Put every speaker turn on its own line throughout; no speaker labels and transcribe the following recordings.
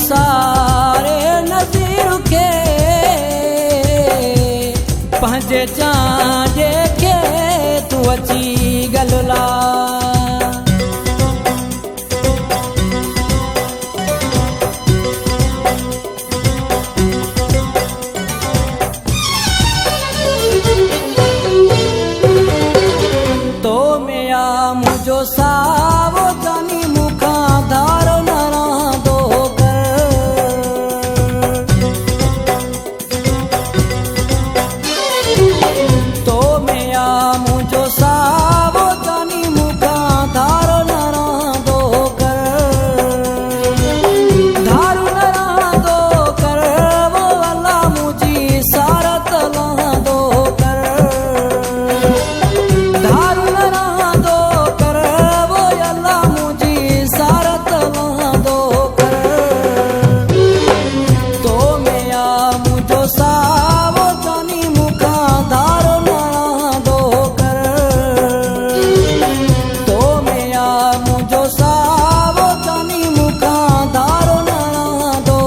सारे नज़ीर खे पंहिंजे चांजे खे तूं अची गलला तो में आ मुझो सावो जानी मुखा धार न रहंदो तो में आ मुझो सावो जानी मुखा धार न रहंदो धार न रहंदो वो अल्लाह मुझी सारत लहंदो धार न रहंदो वो अल्लाह मुझी सारत लहंदो तो में आ मुझो सावो जानी मुखा धार न रहंदो तो में आ मुझो सावो जानी मुखा धार न रहंदो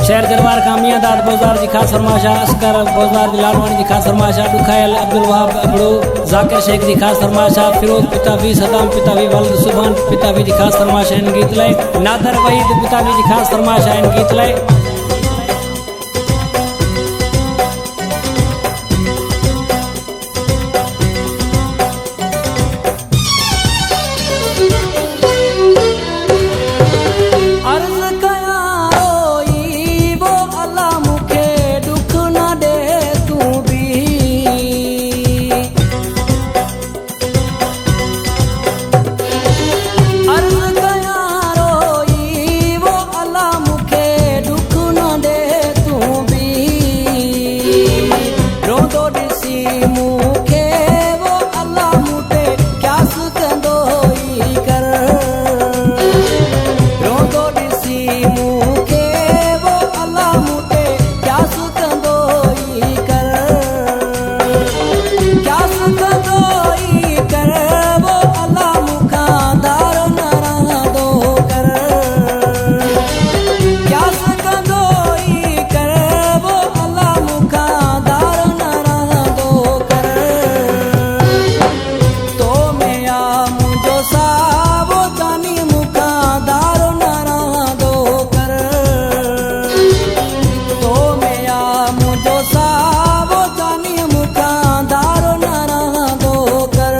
शहर दरबार कामिया दाद बोजार जी खास फरमाशा अस्कर बोजार जी लालवानी जी खास फरमाशा दुखायल अब्दुल वहाब अबड़ू जाकिर शेख जी खास फरमाशा फिरोज पितावी सदाम पितावी वल्द सुभान पितावी जी खास फरमाशा इन गीत लाए नादर वहीद पितावी जी खास फरमाशा इन गीत लाए
अर्ज कया रोई वो अल्लाह मुखे दुख न दे तू भी अर्ज कया रोई वो अल्लाह मुखे दुख न दे तू भी रोंदो ॾिसी मुखे वो अल्लाह मूंते क्यास कंदो ई कर रोंदो ॾिसी मूंखे वो अल्लाह मूंते क्यास कंदो ई कर क्यास कंदो ई कर वो अल्लाह मूंखां धार न रहंदो कर क्यास कंदो ई कर वो अल्लाह मूंखां धार न रहंदो कर तो में आ मुझो सावो जानी मुखा धार न रहंदो कर तो में आ मुझो सावो जानी मुखा धार न रहंदो कर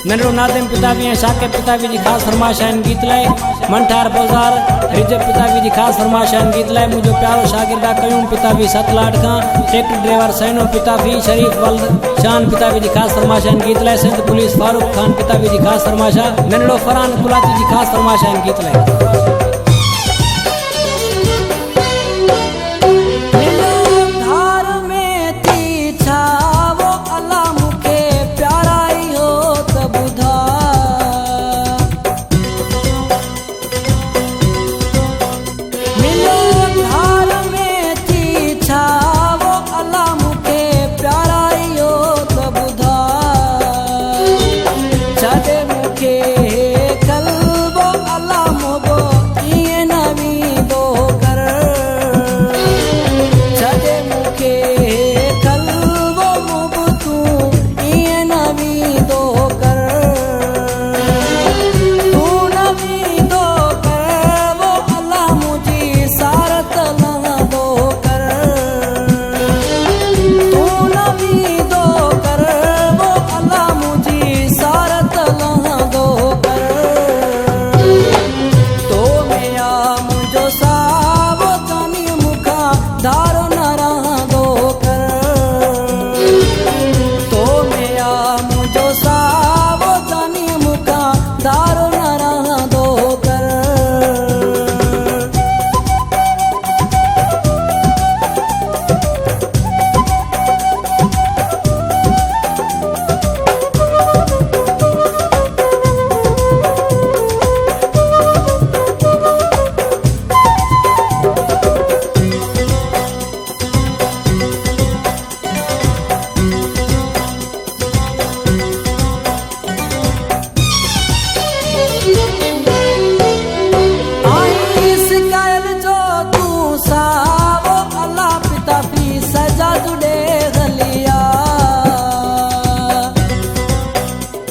नंढो नादिम पितावी ऐं शाकिर पितावी जी खास फरमाशा इन गीत लाए मंठार बोजार रिजब पितावी जी खास फरमाशा इन गीत लाए मुझो प्यारो शागिर्दा कयूम पितावी सतलाट खां ट्रैक्टर ड्राइवर सैनो पितावी शरीफ वल्द शान पितावी जी खास फरमाशा इन गीत लाए सिंध पुलिस फारूक खान पितावी जी खास फरमाशा नंढो फरहान कुलाती जी खास फरमाशा इन गीत लाए